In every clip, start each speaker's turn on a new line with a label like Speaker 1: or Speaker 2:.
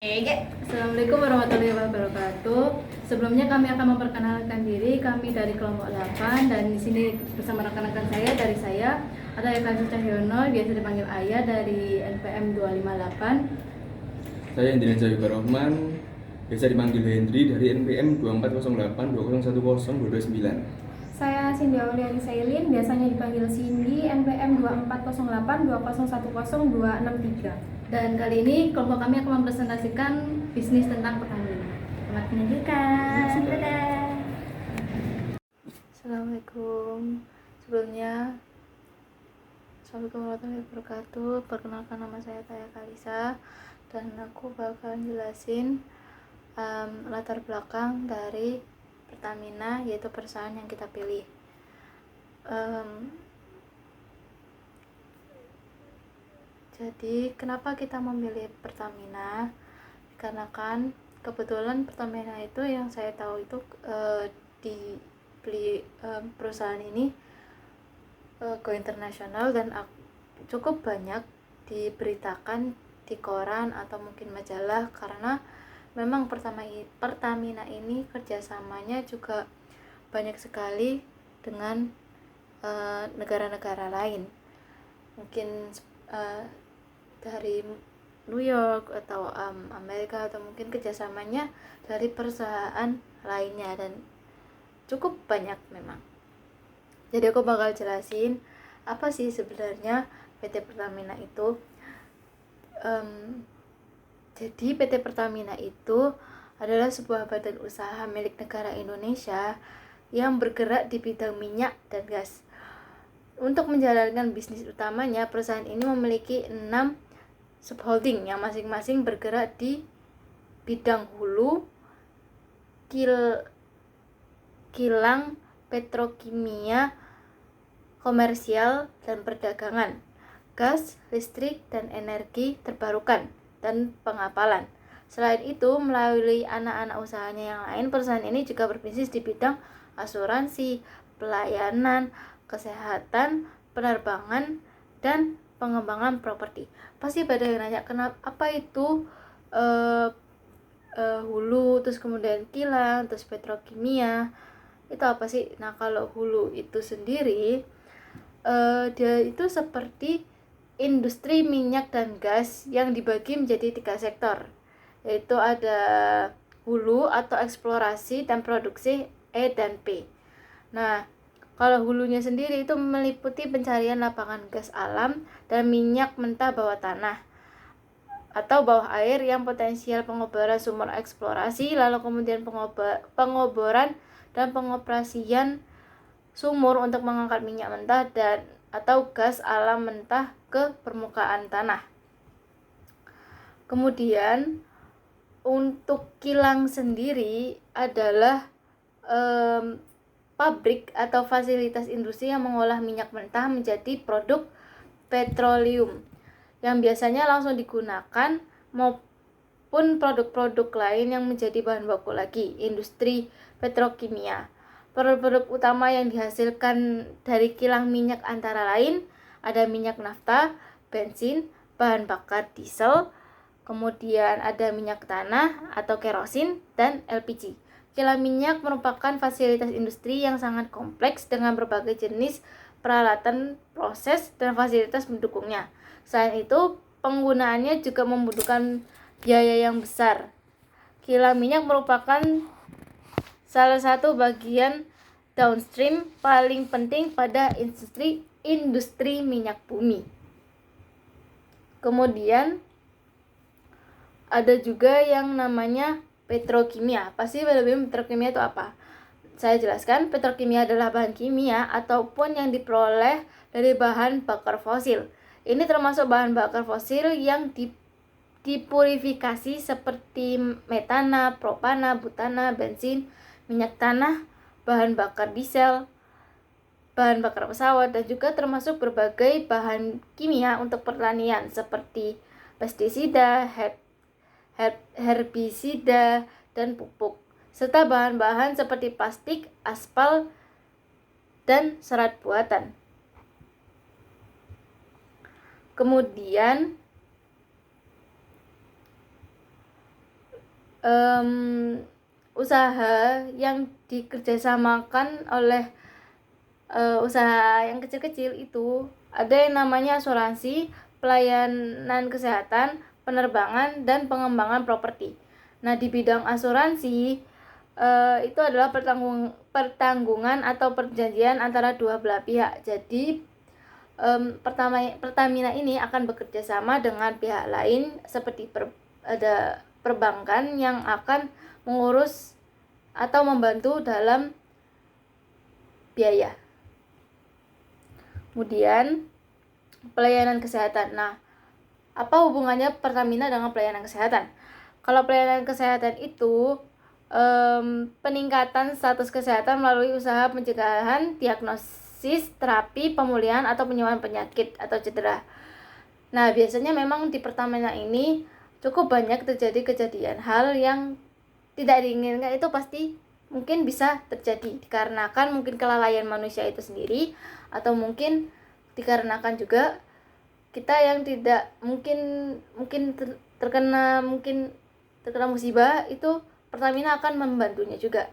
Speaker 1: Assalamualaikum warahmatullahi wabarakatuh. Sebelumnya kami akan memperkenalkan diri. Kami dari kelompok 8 dan di sini bersama rekan-rekan saya ada Eka Cahyono, biasa dipanggil Ayah dari NPM 258.
Speaker 2: Saya Indrian Jayuga Rohman, biasa dipanggil Hendri dari NPM 2408 2010 229.
Speaker 3: Saya Cindy Auliani Sailin, biasanya dipanggil Cindy, NPM 2408 2010 263.
Speaker 1: Dan kali ini kelompok kami akan mempresentasikan bisnis tentang Pertamina. Selamat menunjukkan. Dadah. Assalamualaikum. Sebelumnya, Assalamualaikum warahmatullahi wabarakatuh. Perkenalkan, nama saya Taya Kalisa dan aku bakal jelasin latar belakang dari Pertamina, yaitu perusahaan yang kita pilih. Jadi kenapa kita memilih Pertamina? Karena kan kebetulan Pertamina itu yang saya tahu itu dibeli perusahaan ini go internasional dan cukup banyak diberitakan di koran atau mungkin majalah, karena memang Pertamina ini kerjasamanya juga banyak sekali dengan negara-negara lain, mungkin dari New York atau Amerika, atau mungkin kerjasamanya dari perusahaan lainnya, dan cukup banyak memang. Jadi aku bakal jelasin apa sih sebenarnya PT Pertamina itu. Jadi PT Pertamina itu adalah sebuah badan usaha milik negara Indonesia yang bergerak di bidang minyak dan gas. Untuk menjalankan bisnis utamanya, perusahaan ini memiliki 6 subholding yang masing-masing bergerak di bidang hulu, kilang, petrokimia, komersial, dan perdagangan, gas, listrik, dan energi terbarukan, dan pengapalan. Selain itu, melalui anak-anak usahanya yang lain, perusahaan ini juga berbisnis di bidang asuransi, pelayanan, kesehatan, penerbangan, dan pengembangan properti. Pasti pada yang nanya, kenapa, apa itu hulu, terus kemudian kilang, terus petrokimia, itu apa sih? Nah, kalau hulu itu sendiri dia itu seperti industri minyak dan gas yang dibagi menjadi 3 sektor, yaitu ada hulu atau eksplorasi dan produksi E dan P. Nah, kalau hulunya sendiri itu meliputi pencarian lapangan gas alam dan minyak mentah bawah tanah atau bawah air yang potensial, pengoboran sumur eksplorasi, lalu kemudian pengoboran dan pengoperasian sumur untuk mengangkat minyak mentah dan atau gas alam mentah ke permukaan tanah. Kemudian untuk kilang sendiri adalah pabrik atau fasilitas industri yang mengolah minyak mentah menjadi produk petroleum yang biasanya langsung digunakan, maupun produk-produk lain yang menjadi bahan baku lagi, industri petrokimia. Produk-produk utama yang dihasilkan dari kilang minyak antara lain ada minyak nafta, bensin, bahan bakar diesel, kemudian ada minyak tanah atau kerosin, dan LPG. Kilang minyak merupakan fasilitas industri yang sangat kompleks dengan berbagai jenis peralatan, proses, dan fasilitas mendukungnya. Selain itu, penggunaannya juga membutuhkan biaya yang besar. Kilang minyak merupakan salah satu bagian downstream paling penting pada industri minyak bumi. Kemudian ada juga yang namanya petrokimia. Pasti pada bingung petrokimia itu apa? Saya jelaskan, petrokimia adalah bahan kimia ataupun yang diperoleh dari bahan bakar fosil. Ini termasuk bahan bakar fosil yang dipurifikasi seperti metana, propana, butana, bensin, minyak tanah, bahan bakar diesel, bahan bakar pesawat, dan juga termasuk berbagai bahan kimia untuk pertanian seperti pestisida, herbisida, dan pupuk, serta bahan-bahan seperti plastik, aspal, dan serat buatan. Kemudian usaha yang dikerjasamakan oleh usaha yang kecil-kecil itu ada yang namanya asuransi, pelayanan kesehatan, penerbangan, dan pengembangan properti. Nah, di bidang asuransi itu adalah pertanggungan atau perjanjian antara dua belah pihak. Jadi Pertamina ini akan bekerja sama dengan pihak lain seperti ada perbankan yang akan mengurus atau membantu dalam biaya. Kemudian pelayanan kesehatan. Nah, apa hubungannya Pertamina dengan pelayanan kesehatan? Kalau pelayanan kesehatan itu peningkatan status kesehatan melalui usaha pencegahan, diagnosis, terapi, pemulihan, atau penyembuhan penyakit atau cedera. Nah, biasanya memang di Pertamina ini cukup banyak terjadi kejadian hal yang tidak diinginkan, itu pasti mungkin bisa terjadi dikarenakan mungkin kelalaian manusia itu sendiri, atau mungkin dikarenakan juga kita yang tidak terkena musibah, itu Pertamina akan membantunya juga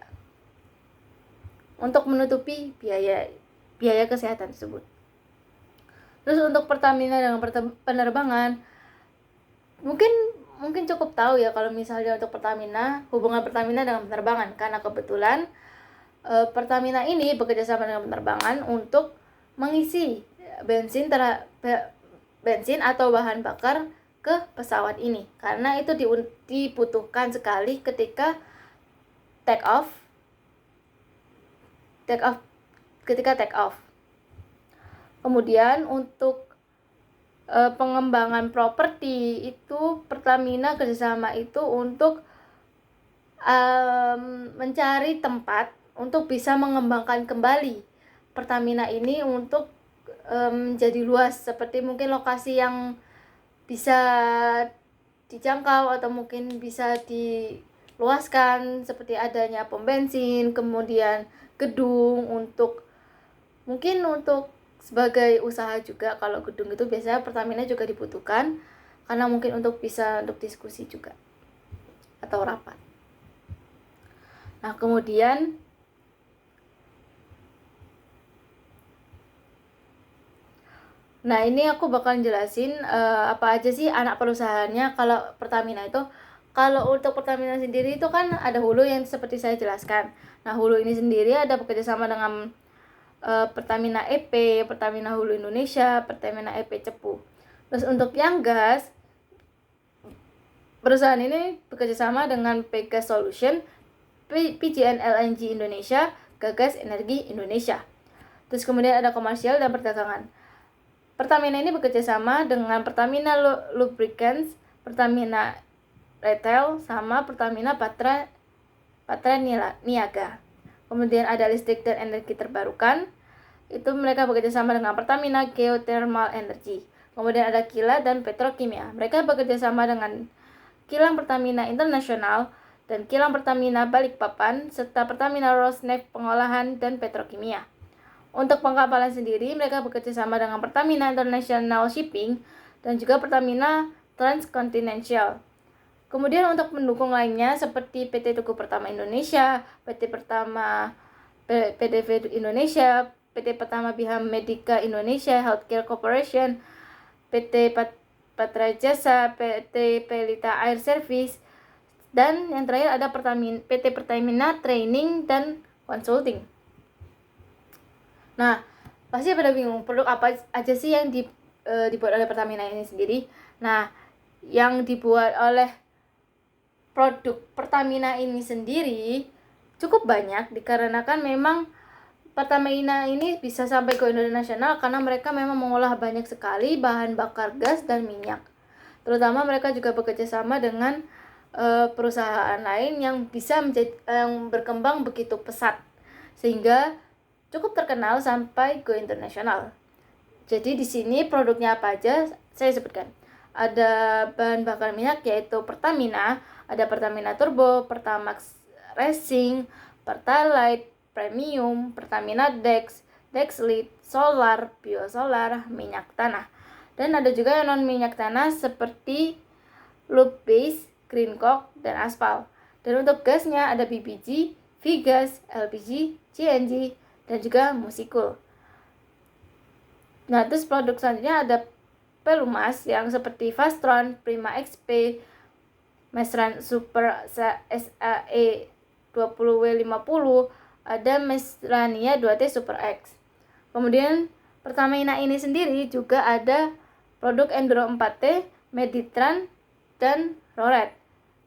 Speaker 1: untuk menutupi biaya kesehatan tersebut. Terus untuk Pertamina dengan penerbangan, mungkin cukup tahu ya kalau misalnya untuk Pertamina, hubungan Pertamina dengan penerbangan, karena kebetulan Pertamina ini bekerja sama dengan penerbangan untuk mengisi bensin atau bahan bakar ke pesawat ini, karena itu dibutuhkan sekali ketika take off. Kemudian untuk pengembangan properti itu Pertamina kerjasama itu untuk mencari tempat untuk bisa mengembangkan kembali Pertamina ini untuk menjadi luas, seperti mungkin lokasi yang bisa dijangkau atau mungkin bisa diluaskan, seperti adanya pom bensin, kemudian gedung mungkin untuk sebagai usaha juga. Kalau gedung itu biasanya Pertamina juga dibutuhkan karena mungkin untuk diskusi juga atau rapat. Nah, kemudian ini aku bakal jelasin apa aja sih anak perusahaannya kalau Pertamina itu. Kalau untuk Pertamina sendiri itu kan ada hulu yang seperti saya jelaskan. Nah, hulu ini sendiri ada bekerja sama dengan Pertamina EP, Pertamina Hulu Indonesia, Pertamina EP Cepu. Terus untuk yang gas, perusahaan ini bekerja sama dengan Pegas Solution, PGN LNG Indonesia, Gagas Energi Indonesia. Terus kemudian ada komersial dan perdagangan. Pertamina ini bekerja sama dengan Pertamina Lubricants, Pertamina Retail, sama Pertamina Patra Niaga. Kemudian ada listrik dan energi terbarukan, itu mereka bekerja sama dengan Pertamina Geothermal Energy. Kemudian ada kilat dan petrokimia, mereka bekerja sama dengan kilang Pertamina Internasional dan kilang Pertamina Balikpapan, serta Pertamina Rosneft Pengolahan dan Petrokimia. Untuk pengkapalan sendiri, mereka bekerja sama dengan Pertamina International Shipping dan juga Pertamina Transcontinental. Kemudian untuk pendukung lainnya seperti PT Tugu Pertama Indonesia, PT PDV Indonesia, PT Pertama Biham Medica Indonesia Healthcare Corporation, PT Patra Jasa, PT Pelita Air Service, dan yang terakhir ada PT Pertamina Training dan Consulting. Nah, pasti pada bingung produk apa aja sih yang dibuat oleh Pertamina ini sendiri. Nah, yang dibuat oleh produk Pertamina ini sendiri cukup banyak, dikarenakan memang Pertamina ini bisa sampai ke internasional karena mereka memang mengolah banyak sekali bahan bakar gas dan minyak. Terutama mereka juga bekerja sama dengan perusahaan lain yang bisa yang berkembang begitu pesat sehingga cukup terkenal sampai ke internasional. Jadi di sini produknya apa aja saya sebutkan. Ada bahan bakar minyak yaitu Pertamina, ada Pertamina Turbo, Pertamax Racing, Pertalite, Premium, Pertamina Dex, Dexlit, Solar, Biosolar, minyak tanah. Dan ada juga yang non minyak tanah seperti Lube Base, Green Coke, dan Aspal. Dan untuk gasnya ada BPG, V-gas, LPG, CNG, dan juga Musikul. Nah, terus produk selanjutnya ada Pelumas yang seperti Fastron, Prima XP, Mesran Super SAE 20W50, ada Mesrania 2T Super X. Kemudian Pertamina ini sendiri juga ada produk Enduro 4T, Meditran, dan Roret.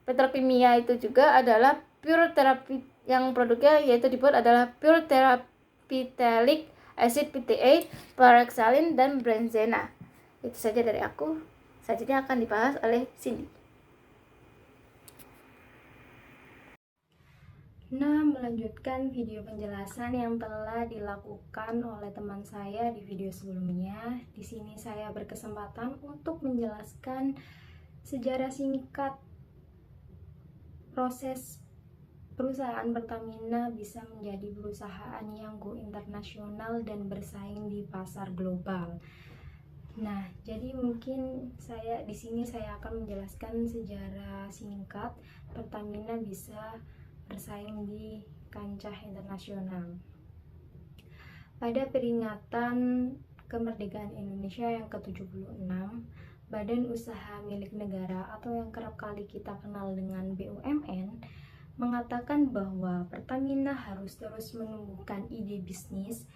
Speaker 1: Petrokimia itu juga adalah Pure Therapy, yang produknya yaitu dibuat adalah Pure Therapeutic Acid PTA, Paraxylene, dan Benzena. Itu saja dari aku. Selanjutnya akan dibahas oleh Cindy.
Speaker 3: Nah, melanjutkan video penjelasan yang telah dilakukan oleh teman saya di video sebelumnya. Di sini saya berkesempatan untuk menjelaskan sejarah singkat proses perusahaan Pertamina bisa menjadi perusahaan yang go internasional dan bersaing di pasar global. Nah, jadi mungkin di sini saya akan menjelaskan sejarah singkat Pertamina bisa bersaing di kancah internasional. Pada peringatan kemerdekaan Indonesia yang ke-76, Badan Usaha Milik Negara atau yang kerap kali kita kenal dengan BUMN mengatakan bahwa Pertamina harus terus menumbuhkan ide bisnis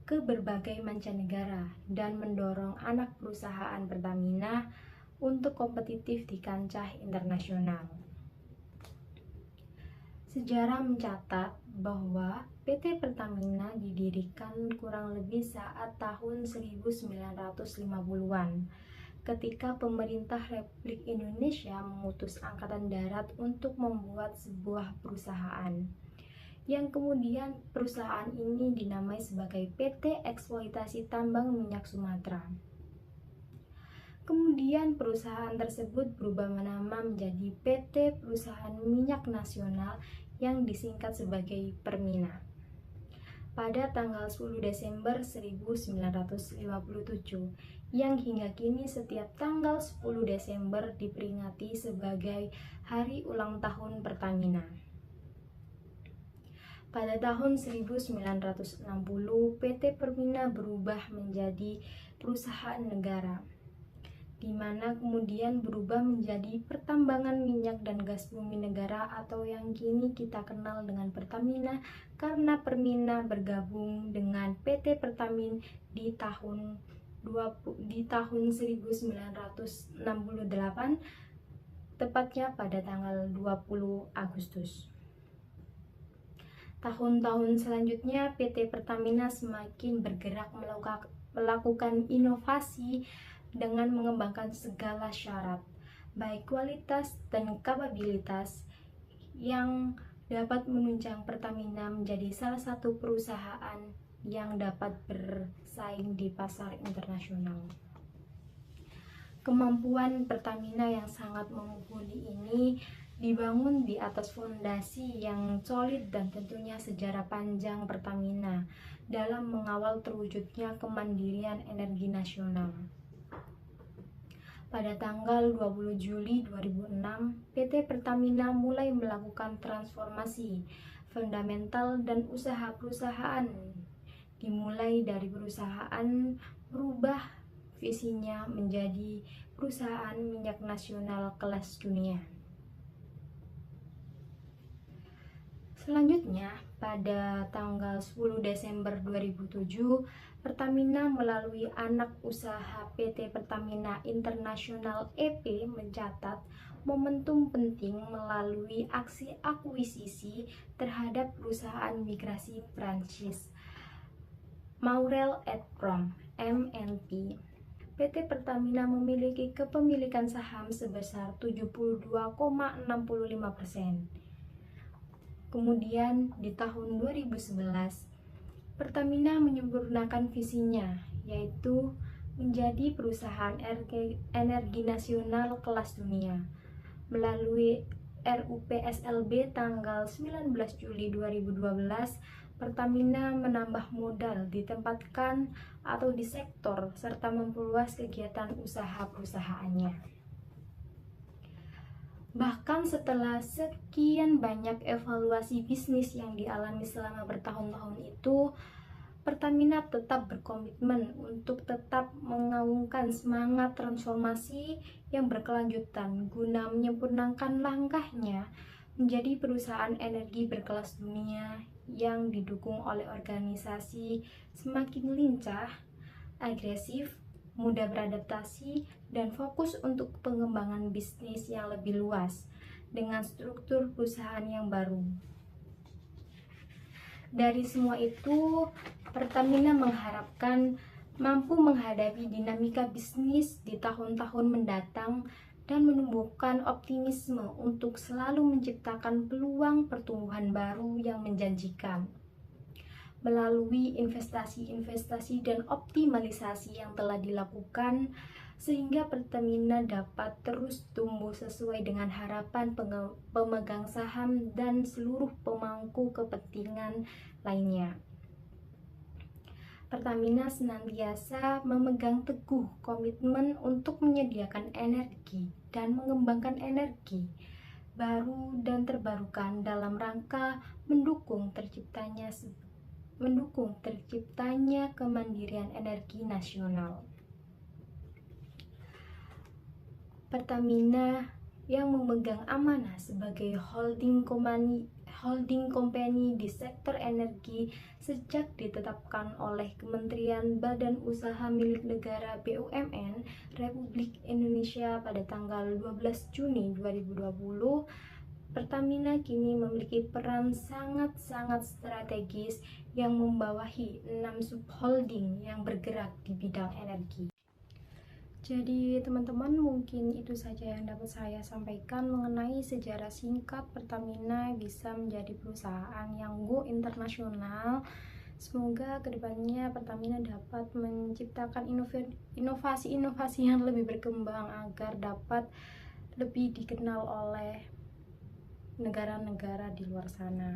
Speaker 3: ke berbagai mancanegara dan mendorong anak perusahaan Pertamina untuk kompetitif di kancah internasional. Sejarah mencatat bahwa PT Pertamina didirikan kurang lebih saat tahun 1950-an ketika pemerintah Republik Indonesia mengutus Angkatan Darat untuk membuat sebuah perusahaan yang kemudian perusahaan ini dinamai sebagai PT Eksploitasi Tambang Minyak Sumatera. Kemudian perusahaan tersebut berubah nama menjadi PT Perusahaan Minyak Nasional yang disingkat sebagai Permina pada tanggal 10 Desember 1957 yang hingga kini setiap tanggal 10 Desember diperingati sebagai Hari Ulang Tahun Pertamina. Pada tahun 1960, PT Permina berubah menjadi perusahaan negara, di mana kemudian berubah menjadi Pertambangan Minyak dan Gas Bumi Negara atau yang kini kita kenal dengan Pertamina karena Permina bergabung dengan PT Pertamin di tahun 1968, tepatnya pada tanggal 20 Agustus. Tahun-tahun selanjutnya PT Pertamina semakin bergerak melakukan inovasi dengan mengembangkan segala syarat, baik kualitas dan kapabilitas yang dapat menunjang Pertamina menjadi salah satu perusahaan yang dapat bersaing di pasar internasional. Kemampuan Pertamina yang sangat memumpuni ini dibangun di atas fondasi yang solid dan tentunya sejarah panjang Pertamina dalam mengawal terwujudnya kemandirian energi nasional. Pada tanggal 20 Juli 2006, PT Pertamina mulai melakukan transformasi fundamental dan usaha perusahaan, dimulai dari perusahaan merubah visinya menjadi perusahaan minyak nasional kelas dunia. Selanjutnya, pada tanggal 10 Desember 2007, Pertamina melalui anak usaha PT Pertamina International EP mencatat momentum penting melalui aksi akuisisi terhadap perusahaan migrasi Prancis Maurel et Prom MNP. PT Pertamina memiliki kepemilikan saham sebesar 72,65%. Kemudian di tahun 2011, Pertamina menyempurnakan visinya, yaitu menjadi perusahaan energi nasional kelas dunia. Melalui RUPSLB tanggal 19 Juli 2012, Pertamina menambah modal ditempatkan atau di sektor serta memperluas kegiatan usaha perusahaannya. Bahkan setelah sekian banyak evaluasi bisnis yang dialami selama bertahun-tahun itu, Pertamina tetap berkomitmen untuk tetap mengaungkan semangat transformasi yang berkelanjutan guna menyempurnakan langkahnya menjadi perusahaan energi berkelas dunia yang didukung oleh organisasi semakin lincah, agresif, mudah beradaptasi, dan fokus untuk pengembangan bisnis yang lebih luas dengan struktur perusahaan yang baru. Dari semua itu, Pertamina mengharapkan mampu menghadapi dinamika bisnis di tahun-tahun mendatang dan menumbuhkan optimisme untuk selalu menciptakan peluang pertumbuhan baru yang menjanjikan. Melalui investasi-investasi dan optimalisasi yang telah dilakukan, sehingga Pertamina dapat terus tumbuh sesuai dengan harapan pemegang saham dan seluruh pemangku kepentingan lainnya. Pertamina senantiasa memegang teguh komitmen untuk menyediakan energi dan mengembangkan energi baru dan terbarukan dalam rangka mendukung terciptanya kemandirian energi nasional. Pertamina yang memegang amanah sebagai holding company di sektor energi sejak ditetapkan oleh Kementerian Badan Usaha Milik Negara BUMN Republik Indonesia pada tanggal 12 Juni 2020, Pertamina kini memiliki peran sangat-sangat strategis yang membawahi 6 subholding yang bergerak di bidang energi. Jadi teman-teman, mungkin itu saja yang dapat saya sampaikan mengenai sejarah singkat Pertamina bisa menjadi perusahaan yang go internasional. Semoga kedepannya Pertamina dapat menciptakan inovasi-inovasi yang lebih berkembang agar dapat lebih dikenal oleh negara-negara di luar sana.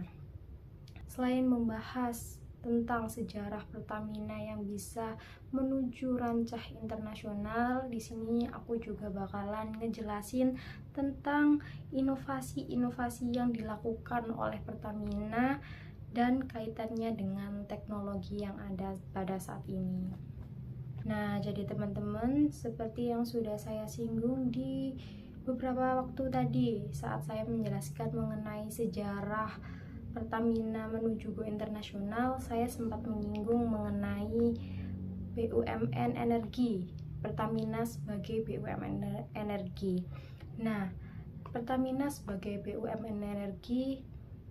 Speaker 3: Selain membahas tentang sejarah Pertamina yang bisa menuju rancah internasional, di sini aku juga bakalan ngejelasin tentang inovasi-inovasi yang dilakukan oleh Pertamina dan kaitannya dengan teknologi yang ada pada saat ini. Nah, jadi teman-teman, seperti yang sudah saya singgung di beberapa waktu tadi saat saya menjelaskan mengenai sejarah Pertamina menuju go internasional, saya sempat menyinggung mengenai BUMN Energi, Pertamina sebagai BUMN Energi. Nah, Pertamina sebagai BUMN Energi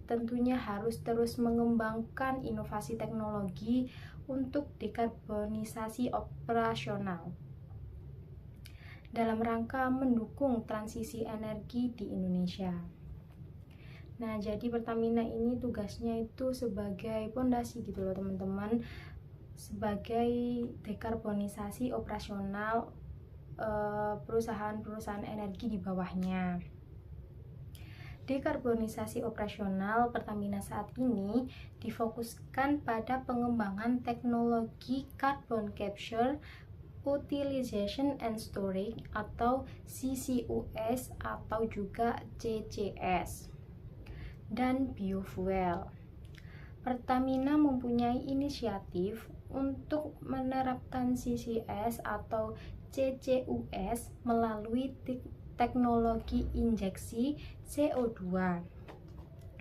Speaker 3: tentunya harus terus mengembangkan inovasi teknologi untuk dekarbonisasi operasional dalam rangka mendukung transisi energi di Indonesia. Nah, jadi Pertamina ini tugasnya itu sebagai pondasi gitu loh teman-teman, sebagai dekarbonisasi operasional perusahaan-perusahaan energi di bawahnya. Dekarbonisasi operasional Pertamina saat ini difokuskan pada pengembangan teknologi carbon capture, utilization and storage atau CCUS atau juga CCS, dan biofuel. Pertamina mempunyai inisiatif untuk menerapkan CCS atau CCUS melalui teknologi injeksi CO2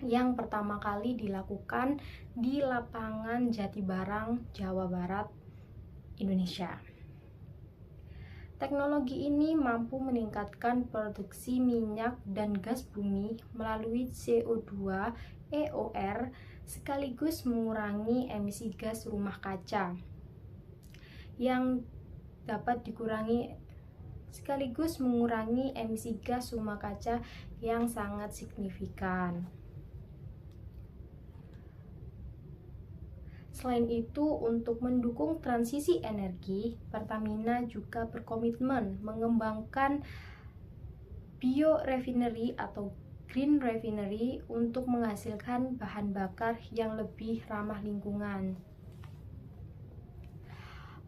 Speaker 3: yang pertama kali dilakukan di lapangan Jatibarang, Jawa Barat, Indonesia. Teknologi ini mampu meningkatkan produksi minyak dan gas bumi melalui CO2 EOR sekaligus mengurangi emisi gas rumah kaca yang dapat dikurangi sekaligus mengurangi emisi gas rumah kaca yang sangat signifikan. Selain itu, untuk mendukung transisi energi, Pertamina juga berkomitmen mengembangkan biorefinery atau green refinery untuk menghasilkan bahan bakar yang lebih ramah lingkungan.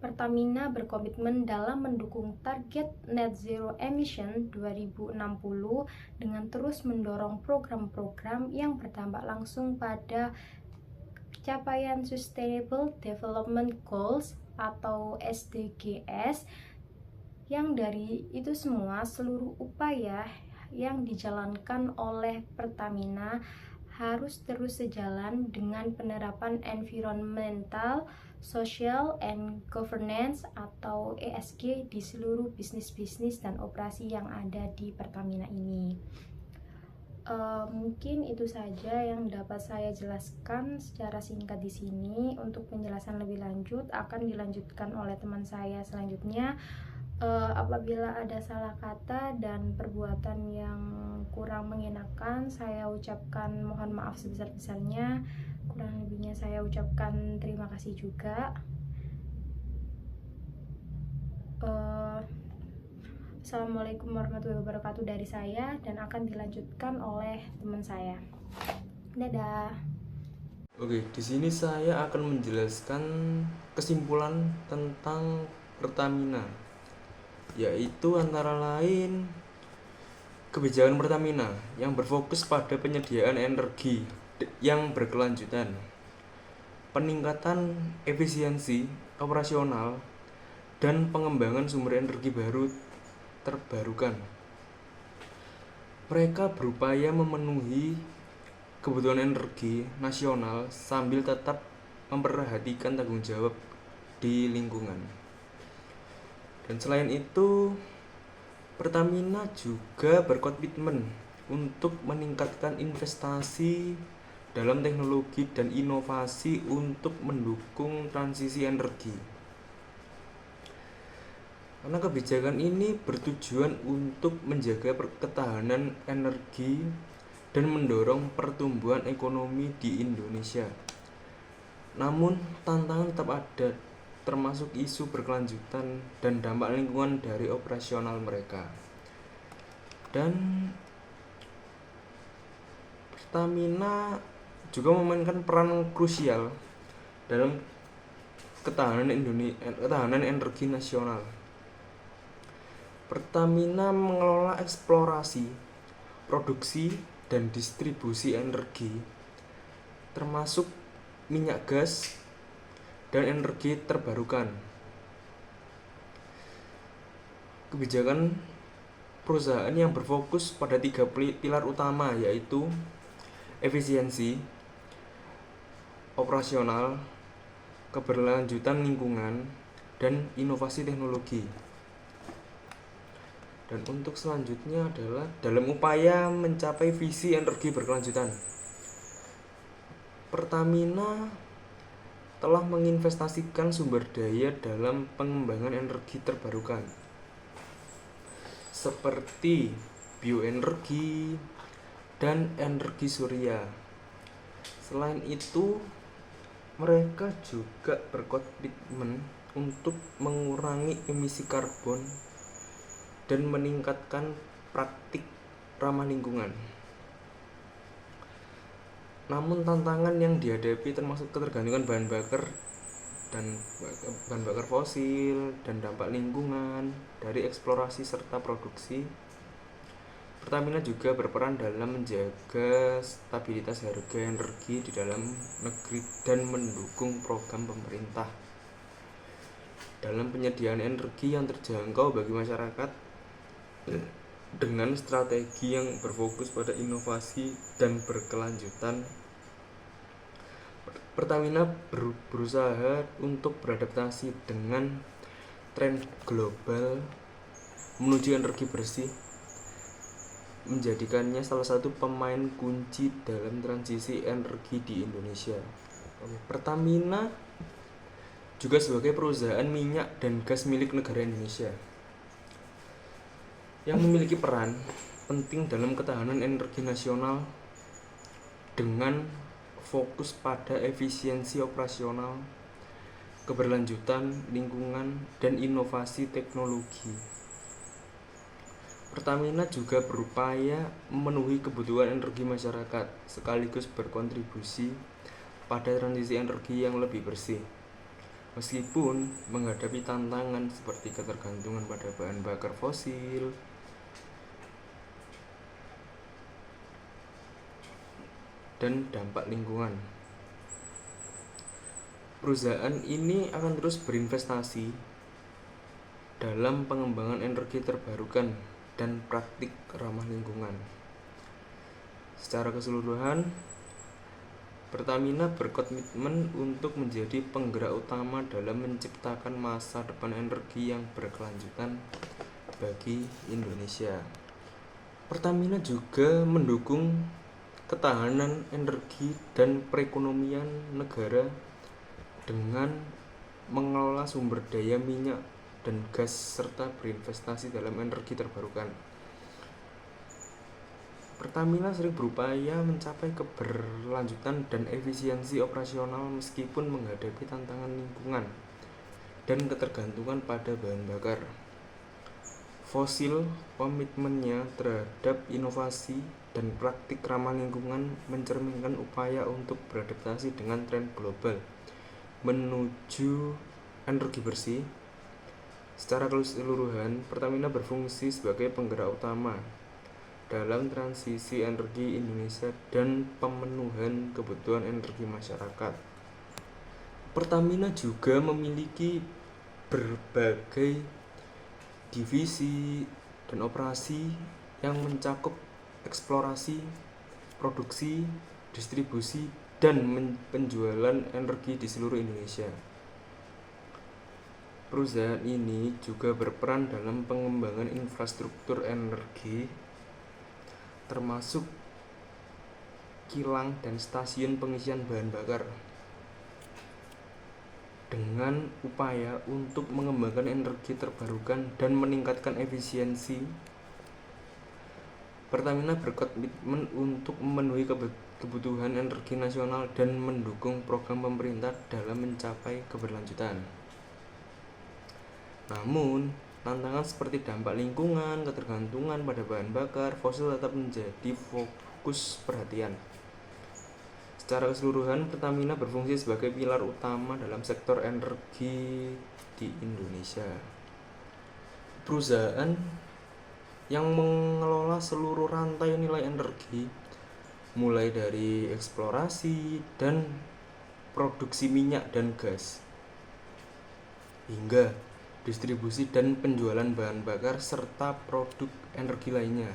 Speaker 3: Pertamina berkomitmen dalam mendukung target net zero emission 2060 dengan terus mendorong program-program yang berdampak langsung pada capaian Sustainable Development Goals atau SDGs. Yang dari itu semua, seluruh upaya yang dijalankan oleh Pertamina harus terus sejalan dengan penerapan environmental, social, and governance atau ESG di seluruh bisnis-bisnis dan operasi yang ada di Pertamina ini. Mungkin itu saja yang dapat saya jelaskan secara singkat di sini. Untuk penjelasan lebih lanjut akan dilanjutkan oleh teman saya selanjutnya. Apabila ada salah kata dan perbuatan yang kurang mengenakan, saya ucapkan mohon maaf sebesar-besarnya. Kurang lebihnya saya ucapkan terima kasih juga. Assalamualaikum warahmatullahi wabarakatuh dari saya, dan akan dilanjutkan oleh teman saya. Dadah.
Speaker 2: Oke, di sini saya akan menjelaskan kesimpulan tentang Pertamina, yaitu antara lain kebijakan Pertamina yang berfokus pada penyediaan energi yang berkelanjutan, peningkatan efisiensi operasional, dan pengembangan sumber energi baru terbarukan. Mereka berupaya memenuhi kebutuhan energi nasional sambil tetap memperhatikan tanggung jawab di lingkungan. Dan selain itu, Pertamina juga berkomitmen untuk meningkatkan investasi dalam teknologi dan inovasi untuk mendukung transisi energi. Karena kebijakan ini bertujuan untuk menjaga ketahanan energi dan mendorong pertumbuhan ekonomi di Indonesia. Namun, tantangan tetap ada, termasuk isu berkelanjutan dan dampak lingkungan dari operasional mereka. Dan Pertamina juga memainkan peran krusial dalam ketahanan energi nasional. Pertamina mengelola eksplorasi, produksi, dan distribusi energi, termasuk minyak gas dan energi terbarukan. Kebijakan perusahaan yang berfokus pada 3 pilar utama, yaitu efisiensi operasional, keberlanjutan lingkungan, dan inovasi teknologi. Dan untuk selanjutnya adalah dalam upaya mencapai visi energi berkelanjutan, Pertamina telah menginvestasikan sumber daya dalam pengembangan energi terbarukan seperti bioenergi dan energi surya. Selain itu, mereka juga berkomitmen untuk mengurangi emisi karbon dan meningkatkan praktik ramah lingkungan. Namun tantangan yang dihadapi termasuk ketergantungan bahan bakar fosil dan dampak lingkungan dari eksplorasi serta produksi. Pertamina juga berperan dalam menjaga stabilitas harga energi di dalam negeri dan mendukung program pemerintah dalam penyediaan energi yang terjangkau bagi masyarakat dengan strategi yang berfokus pada inovasi dan berkelanjutan. Pertamina berusaha untuk beradaptasi dengan tren global menuju energi bersih, menjadikannya salah satu pemain kunci dalam transisi energi di Indonesia. Pertamina juga sebagai perusahaan minyak dan gas milik negara Indonesia yang memiliki peran penting dalam ketahanan energi nasional dengan fokus pada efisiensi operasional, keberlanjutan lingkungan, dan inovasi teknologi. Pertamina juga berupaya memenuhi kebutuhan energi masyarakat sekaligus berkontribusi pada transisi energi yang lebih bersih. Meskipun menghadapi tantangan seperti ketergantungan pada bahan bakar fosil dan dampak lingkungan, perusahaan ini akan terus berinvestasi dalam pengembangan energi terbarukan dan praktik ramah lingkungan. Secara keseluruhan, Pertamina berkomitmen untuk menjadi penggerak utama dalam menciptakan masa depan energi yang berkelanjutan bagi Indonesia. Pertamina juga mendukung ketahanan energi dan perekonomian negara dengan mengelola sumber daya minyak dan gas serta berinvestasi dalam energi terbarukan. Pertamina sering berupaya mencapai keberlanjutan dan efisiensi operasional meskipun menghadapi tantangan lingkungan dan ketergantungan pada bahan bakar fosil. Komitmennya terhadap inovasi dan praktik ramah lingkungan mencerminkan upaya untuk beradaptasi dengan tren global menuju energi bersih. Secara keseluruhan, Pertamina berfungsi sebagai penggerak utama dalam transisi energi Indonesia dan pemenuhan kebutuhan energi masyarakat. Pertamina juga memiliki berbagai divisi dan operasi yang mencakup eksplorasi, produksi, distribusi, dan penjualan energi di seluruh Indonesia. Perusahaan ini juga berperan dalam pengembangan infrastruktur energi termasuk kilang dan stasiun pengisian bahan bakar dengan upaya untuk mengembangkan energi terbarukan dan meningkatkan efisiensi. Pertamina berkomitmen untuk memenuhi kebutuhan energi nasional dan mendukung program pemerintah dalam mencapai keberlanjutan. Namun, tantangan seperti dampak lingkungan, ketergantungan pada bahan bakar fosil tetap menjadi fokus perhatian. Secara keseluruhan, Pertamina berfungsi sebagai pilar utama dalam sektor energi di Indonesia. Perusahaan yang mengelola seluruh rantai nilai energi, mulai dari eksplorasi dan produksi minyak dan gas, hingga distribusi dan penjualan bahan bakar serta produk energi lainnya,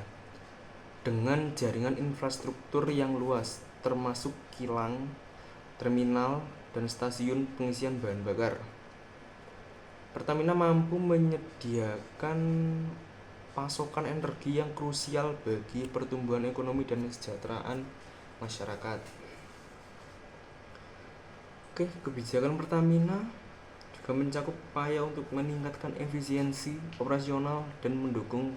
Speaker 2: dengan jaringan infrastruktur yang luas termasuk kilang, terminal, dan stasiun pengisian bahan bakar. Pertamina mampu menyediakan pasokan energi yang krusial bagi pertumbuhan ekonomi dan kesejahteraan masyarakat. Kebijakan Pertamina mencakup upaya untuk meningkatkan efisiensi operasional dan mendukung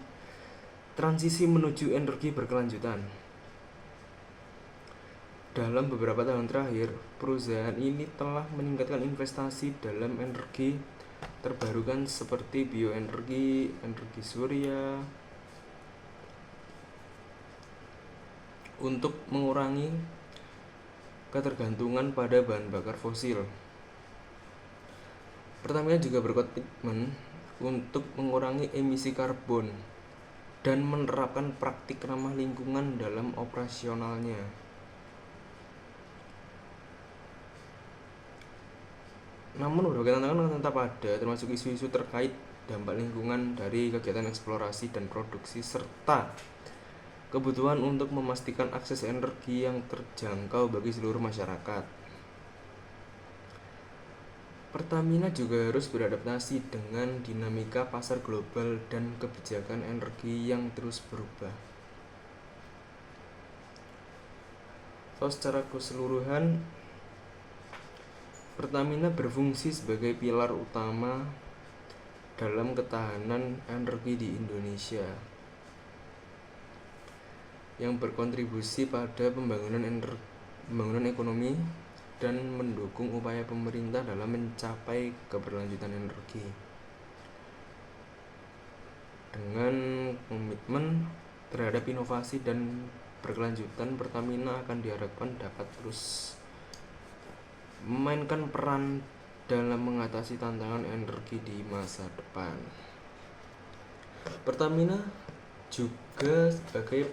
Speaker 2: transisi menuju energi berkelanjutan. Dalam beberapa tahun terakhir, perusahaan ini telah meningkatkan investasi dalam energi terbarukan seperti bioenergi, energi surya, untuk mengurangi ketergantungan pada bahan bakar fosil. Pertamina juga berkomitmen untuk mengurangi emisi karbon dan menerapkan praktik ramah lingkungan dalam operasionalnya. Namun berbagai tantangan akan tetap ada, termasuk isu-isu terkait dampak lingkungan dari kegiatan eksplorasi dan produksi serta kebutuhan untuk memastikan akses energi yang terjangkau bagi seluruh masyarakat. Pertamina juga harus beradaptasi dengan dinamika pasar global dan kebijakan energi yang terus berubah. Secara keseluruhan, Pertamina berfungsi sebagai pilar utama dalam ketahanan energi di Indonesia, yang berkontribusi pada pembangunan ekonomi dan mendukung upaya pemerintah dalam mencapai keberlanjutan energi. Dengan komitmen terhadap inovasi dan berkelanjutan, Pertamina akan diharapkan dapat terus memainkan peran dalam mengatasi tantangan energi di masa depan. Pertamina juga sebagai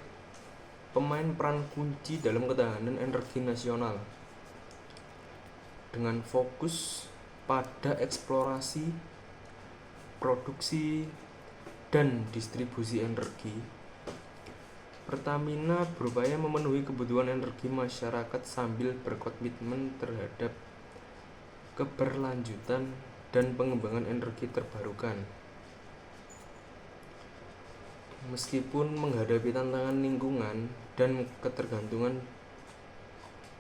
Speaker 2: pemain peran kunci dalam ketahanan energi nasional dengan fokus pada eksplorasi, produksi, dan distribusi energi. Pertamina berupaya memenuhi kebutuhan energi masyarakat sambil berkomitmen terhadap keberlanjutan dan pengembangan energi terbarukan. Meskipun menghadapi tantangan lingkungan dan ketergantungan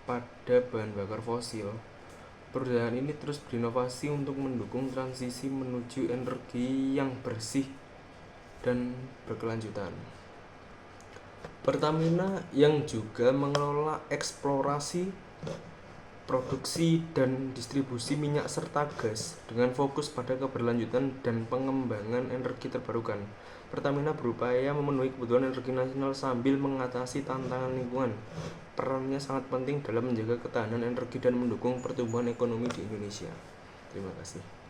Speaker 2: pada bahan bakar fosil, perusahaan ini terus berinovasi untuk mendukung transisi menuju energi yang bersih dan berkelanjutan. Pertamina yang juga mengelola eksplorasi, produksi, dan distribusi minyak serta gas dengan fokus pada keberlanjutan dan pengembangan energi terbarukan. Pertamina berupaya memenuhi kebutuhan energi nasional sambil mengatasi tantangan lingkungan. Perannya sangat penting dalam menjaga ketahanan energi dan mendukung pertumbuhan ekonomi di Indonesia. Terima kasih.